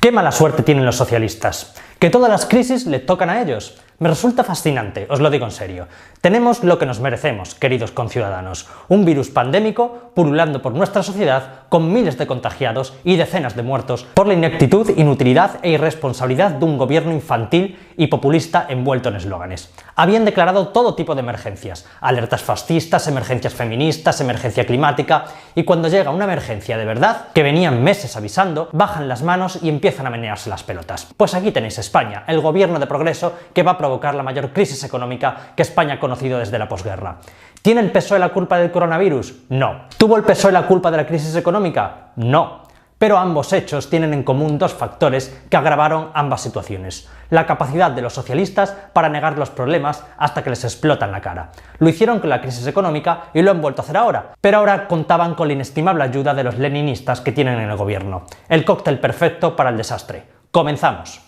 Qué mala suerte tienen los socialistas. Que todas las crisis le tocan a ellos. Me resulta fascinante, os lo digo en serio. Tenemos lo que nos merecemos, queridos conciudadanos. Un virus pandémico pululando por nuestra sociedad con miles de contagiados y decenas de muertos por la ineptitud, inutilidad e irresponsabilidad de un gobierno infantil y populista envuelto en eslóganes. Habían declarado todo tipo de emergencias, alertas fascistas, emergencias feministas, emergencia climática, y cuando llega una emergencia de verdad, que venían meses avisando, bajan las manos y empiezan a menearse las pelotas. Pues aquí tenéis España, el gobierno de progreso que va a provocar la mayor crisis económica que España ha conocido desde la posguerra. ¿Tiene el PSOE la culpa del coronavirus? No. ¿Tuvo el PSOE la culpa de la crisis económica? No. Pero ambos hechos tienen en común dos factores que agravaron ambas situaciones. La capacidad de los socialistas para negar los problemas hasta que les explotan la cara. Lo hicieron con la crisis económica y lo han vuelto a hacer ahora. Pero ahora contaban con la inestimable ayuda de los leninistas que tienen en el gobierno. El cóctel perfecto para el desastre. ¡Comenzamos!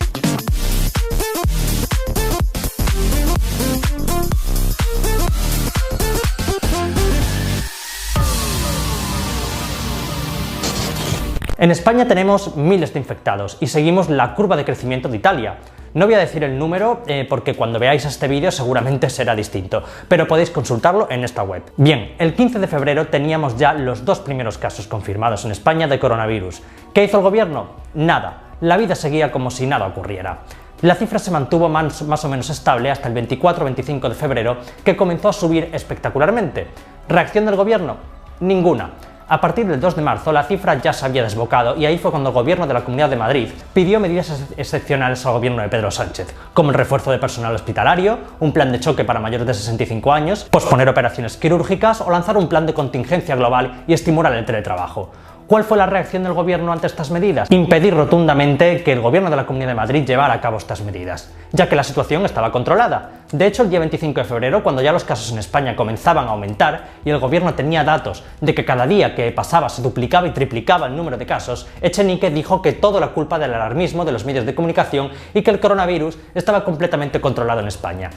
En España tenemos miles de infectados y seguimos la curva de crecimiento de Italia. No voy a decir el número porque cuando veáis este vídeo seguramente será distinto, pero podéis consultarlo en esta web. Bien, el 15 de febrero teníamos ya los dos primeros casos confirmados en España de coronavirus. ¿Qué hizo el gobierno? Nada. La vida seguía como si nada ocurriera. La cifra se mantuvo más o menos estable hasta el 24-25 de febrero, que comenzó a subir espectacularmente. ¿Reacción del gobierno? Ninguna. A partir del 2 de marzo la cifra ya se había desbocado y ahí fue cuando el gobierno de la Comunidad de Madrid pidió medidas excepcionales al gobierno de Pedro Sánchez, como el refuerzo de personal hospitalario, un plan de choque para mayores de 65 años, posponer operaciones quirúrgicas o lanzar un plan de contingencia global y estimular el teletrabajo. ¿Cuál fue la reacción del gobierno ante estas medidas? Impedir rotundamente que el gobierno de la Comunidad de Madrid llevara a cabo estas medidas, ya que la situación estaba controlada. De hecho, el día 25 de febrero, cuando ya los casos en España comenzaban a aumentar y el gobierno tenía datos de que cada día que pasaba se duplicaba y triplicaba el número de casos, Echenique dijo que todo era culpa del alarmismo de los medios de comunicación y que el coronavirus estaba completamente controlado en España.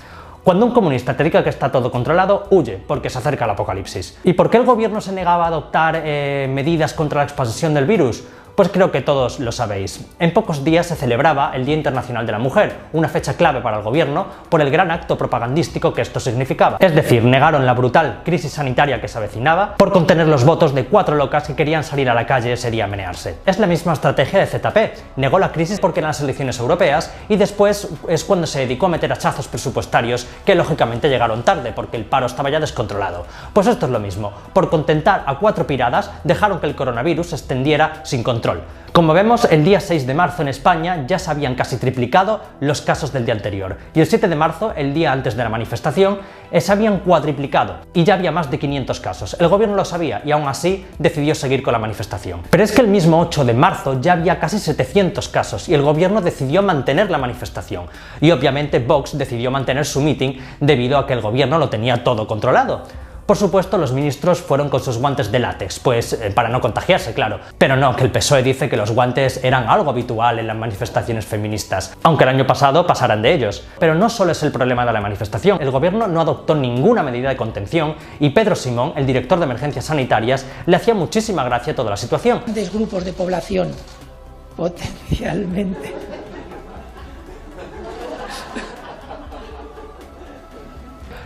Cuando un comunista te diga que está todo controlado, huye, porque se acerca el apocalipsis. ¿Y por qué el gobierno se negaba a adoptar medidas contra la expansión del virus? Pues creo que todos lo sabéis. En pocos días se celebraba el Día Internacional de la Mujer, una fecha clave para el gobierno por el gran acto propagandístico que esto significaba. Es decir, negaron la brutal crisis sanitaria que se avecinaba por contener los votos de 4 locas que querían salir a la calle ese día a menearse. Es la misma estrategia de ZP. Negó la crisis porque eran las elecciones europeas y después es cuando se dedicó a meter hachazos presupuestarios que lógicamente llegaron tarde porque el paro estaba ya descontrolado. Pues esto es lo mismo. Por contentar a 4 piradas dejaron que el coronavirus se extendiera sin control. Como vemos, el día 6 de marzo en España ya se habían casi triplicado los casos del día anterior y el 7 de marzo, el día antes de la manifestación, se habían cuadriplicado y ya había más de 500 casos. El gobierno lo sabía y aún así decidió seguir con la manifestación. Pero es que el mismo 8 de marzo ya había casi 700 casos y el gobierno decidió mantener la manifestación. Y obviamente Vox decidió mantener su meeting debido a que el gobierno lo tenía todo controlado. Por supuesto, los ministros fueron con sus guantes de látex, pues para no contagiarse, claro. Pero no, que el PSOE dice que los guantes eran algo habitual en las manifestaciones feministas, aunque el año pasado pasaran de ellos. Pero no solo es el problema de la manifestación, el gobierno no adoptó ninguna medida de contención y Pedro Simón, el director de emergencias sanitarias, le hacía muchísima gracia toda la situación. Grupos de población potencialmente.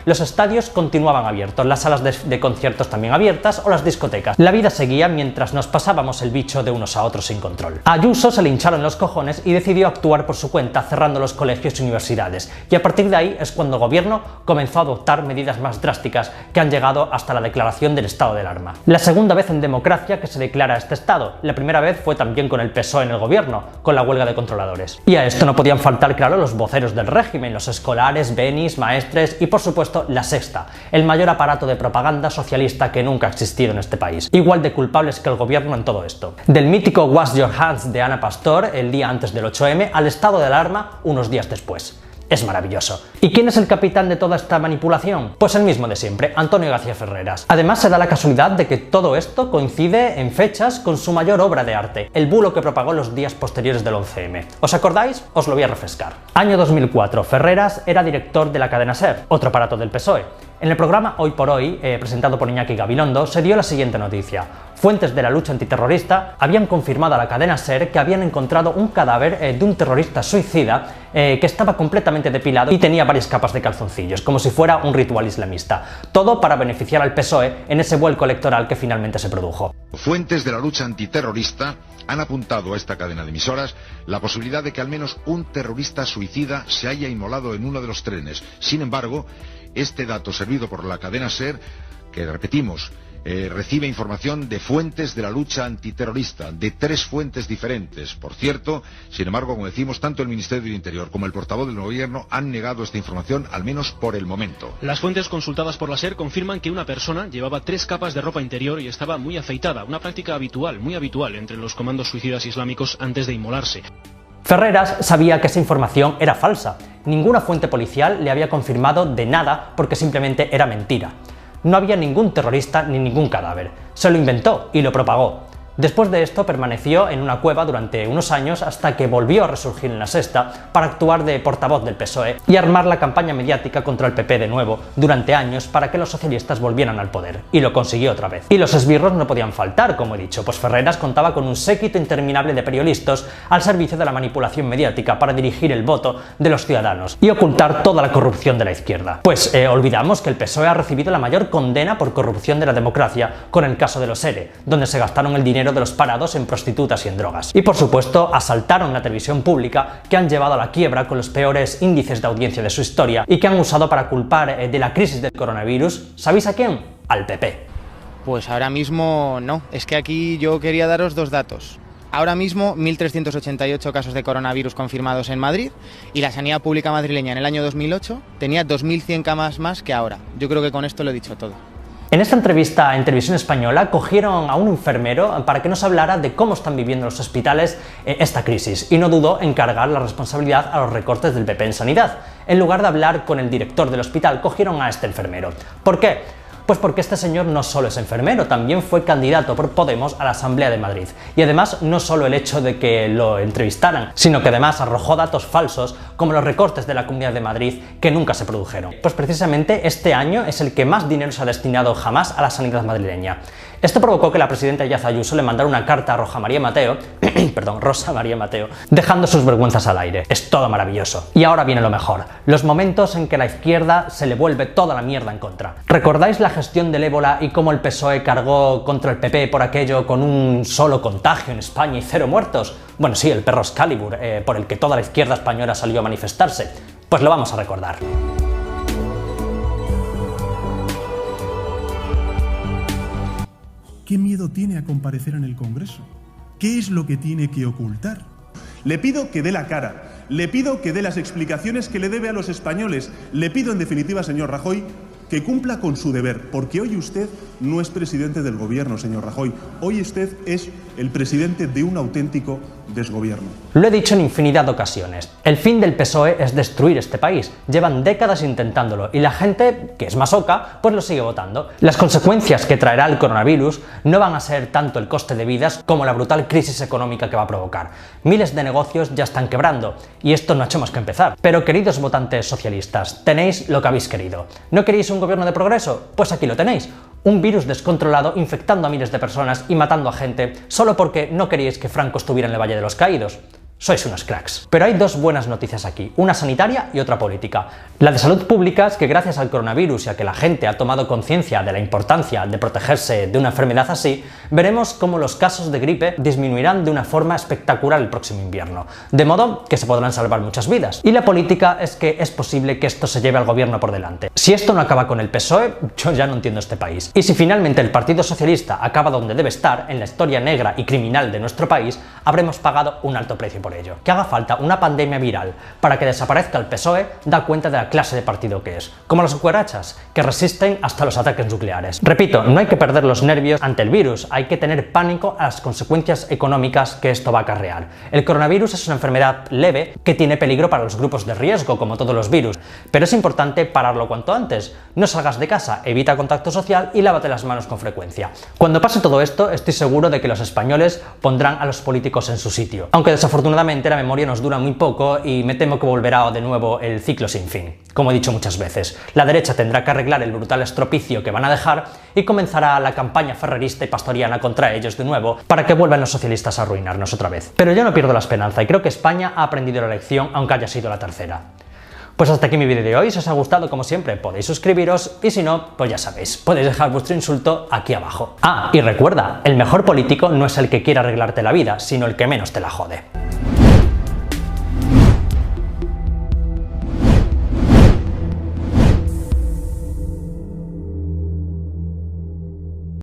Los estadios continuaban abiertos, las salas de conciertos también abiertas o las discotecas. La vida seguía mientras nos pasábamos el bicho de unos a otros sin control. A Ayuso se le hincharon los cojones y decidió actuar por su cuenta cerrando los colegios y universidades. Y a partir de ahí es cuando el gobierno comenzó a adoptar medidas más drásticas que han llegado hasta la declaración del estado de alarma. La segunda vez en democracia que se declara este estado. La primera vez fue también con el PSOE en el gobierno, con la huelga de controladores. Y a esto no podían faltar, claro, los voceros del régimen, los escolares, benis, maestres y por supuesto La Sexta, el mayor aparato de propaganda socialista que nunca ha existido en este país. Igual de culpables que el gobierno en todo esto. Del mítico Wash Your Hands de Ana Pastor el día antes del 8M al estado de alarma unos días después. Es maravilloso. ¿Y quién es el capitán de toda esta manipulación? Pues el mismo de siempre, Antonio García Ferreras. Además se da la casualidad de que todo esto coincide en fechas con su mayor obra de arte, el bulo que propagó los días posteriores del 11M. ¿Os acordáis? Os lo voy a refrescar. Año 2004, Ferreras era director de la cadena SER, otro aparato del PSOE. En el programa Hoy por Hoy, presentado por Iñaki Gabilondo, se dio la siguiente noticia. Fuentes de la lucha antiterrorista habían confirmado a la cadena SER que habían encontrado un cadáver de un terrorista suicida que estaba completamente depilado y tenía varias capas de calzoncillos, como si fuera un ritual islamista. Todo para beneficiar al PSOE en ese vuelco electoral que finalmente se produjo. Fuentes de la lucha antiterrorista han apuntado a esta cadena de emisoras la posibilidad de que al menos un terrorista suicida se haya inmolado en uno de los trenes. Sin embargo, este dato servido por la cadena SER, que repetimos, recibe información de fuentes de la lucha antiterrorista, de 3 fuentes diferentes. Por cierto, sin embargo, como decimos, tanto el Ministerio del Interior como el portavoz del Gobierno han negado esta información, al menos por el momento. Las fuentes consultadas por la SER confirman que una persona llevaba 3 capas de ropa interior y estaba muy afeitada, una práctica habitual, muy habitual entre los comandos suicidas islámicos antes de inmolarse. Ferreras sabía que esa información era falsa. Ninguna fuente policial le había confirmado de nada porque simplemente era mentira. No había ningún terrorista ni ningún cadáver. Se lo inventó y lo propagó. Después de esto permaneció en una cueva durante unos años hasta que volvió a resurgir en La Sexta para actuar de portavoz del PSOE y armar la campaña mediática contra el PP de nuevo durante años para que los socialistas volvieran al poder. Y lo consiguió otra vez. Y los esbirros no podían faltar, como he dicho, pues Ferreras contaba con un séquito interminable de periodistas al servicio de la manipulación mediática para dirigir el voto de los ciudadanos y ocultar toda la corrupción de la izquierda. Pues olvidamos que el PSOE ha recibido la mayor condena por corrupción de la democracia con el caso de los ERE, donde se gastaron el dinero de los parados en prostitutas y en drogas. Y por supuesto asaltaron la televisión pública, que han llevado a la quiebra con los peores índices de audiencia de su historia y que han usado para culpar de la crisis del coronavirus, ¿sabéis a quién? Al PP. Pues ahora mismo no, es que aquí yo quería daros 2 datos. Ahora mismo 1.388 casos de coronavirus confirmados en Madrid y la sanidad pública madrileña en el año 2008 tenía 2.100 camas más que ahora. Yo creo que con esto lo he dicho todo. En esta entrevista en Televisión Española cogieron a un enfermero para que nos hablara de cómo están viviendo los hospitales esta crisis y no dudó en cargar la responsabilidad a los recortes del PP en sanidad. En lugar de hablar con el director del hospital, cogieron a este enfermero. ¿Por qué? Pues porque este señor no solo es enfermero, también fue candidato por Podemos a la Asamblea de Madrid. Y además, no solo el hecho de que lo entrevistaran, sino que además arrojó datos falsos, como los recortes de la Comunidad de Madrid, que nunca se produjeron. Pues precisamente este año es el que más dinero se ha destinado jamás a la sanidad madrileña. Esto provocó que la presidenta Díaz Ayuso le mandara una carta a Rosa María Mateo, dejando sus vergüenzas al aire. Es todo maravilloso. Y ahora viene lo mejor, los momentos en que la izquierda se le vuelve toda la mierda en contra. ¿Recordáis la gestión del ébola y cómo el PSOE cargó contra el PP por aquello con un solo contagio en España y 0 muertos? Bueno, sí, el perro Excalibur, por el que toda la izquierda española salió a manifestarse. Pues lo vamos a recordar. ¿Qué miedo tiene a comparecer en el Congreso? ¿Qué es lo que tiene que ocultar? Le pido que dé la cara, le pido que dé las explicaciones que le debe a los españoles, le pido en definitiva, señor Rajoy, que cumpla con su deber, porque hoy usted no es presidente del gobierno, señor Rajoy, hoy usted es el presidente de un auténtico desgobierno. Lo he dicho en infinidad de ocasiones, el fin del PSOE es destruir este país, llevan décadas intentándolo y la gente, que es masoca, pues lo sigue votando. Las consecuencias que traerá el coronavirus no van a ser tanto el coste de vidas como la brutal crisis económica que va a provocar. Miles de negocios ya están quebrando y esto no ha hecho más que empezar. Pero queridos votantes socialistas, tenéis lo que habéis querido. ¿No queréis un gobierno de progreso? Pues aquí lo tenéis. Un virus descontrolado infectando a miles de personas y matando a gente solo porque no queríais que Franco estuviera en el Valle de los Caídos. Sois unos cracks. Pero hay 2 buenas noticias aquí, una sanitaria y otra política. La de salud pública es que gracias al coronavirus y a que la gente ha tomado conciencia de la importancia de protegerse de una enfermedad así, veremos cómo los casos de gripe disminuirán de una forma espectacular el próximo invierno, de modo que se podrán salvar muchas vidas. Y la política es que es posible que esto se lleve al gobierno por delante. Si esto no acaba con el PSOE, yo ya no entiendo este país. Y si finalmente el Partido Socialista acaba donde debe estar, en la historia negra y criminal de nuestro país, habremos pagado un alto precio por ello. Que haga falta una pandemia viral para que desaparezca el PSOE da cuenta de la clase de partido que es, como las cucarachas, que resisten hasta los ataques nucleares. Repito, no hay que perder los nervios ante el virus, hay que tener pánico a las consecuencias económicas que esto va a acarrear. El coronavirus es una enfermedad leve que tiene peligro para los grupos de riesgo, como todos los virus, pero es importante pararlo cuanto antes. No salgas de casa, evita contacto social y lávate las manos con frecuencia. Cuando pase todo esto, estoy seguro de que los españoles pondrán a los políticos en su sitio, aunque desafortunadamente desgraciadamente la memoria nos dura muy poco y me temo que volverá de nuevo el ciclo sin fin. Como he dicho muchas veces, la derecha tendrá que arreglar el brutal estropicio que van a dejar y comenzará la campaña ferrerista y pastoriana contra ellos de nuevo para que vuelvan los socialistas a arruinarnos otra vez. Pero yo no pierdo la esperanza y creo que España ha aprendido la lección aunque haya sido la tercera. Pues hasta aquí mi vídeo de hoy. Si os ha gustado, como siempre, podéis suscribiros y si no, pues ya sabéis, podéis dejar vuestro insulto aquí abajo. Ah, y recuerda, el mejor político no es el que quiere arreglarte la vida, sino el que menos te la jode.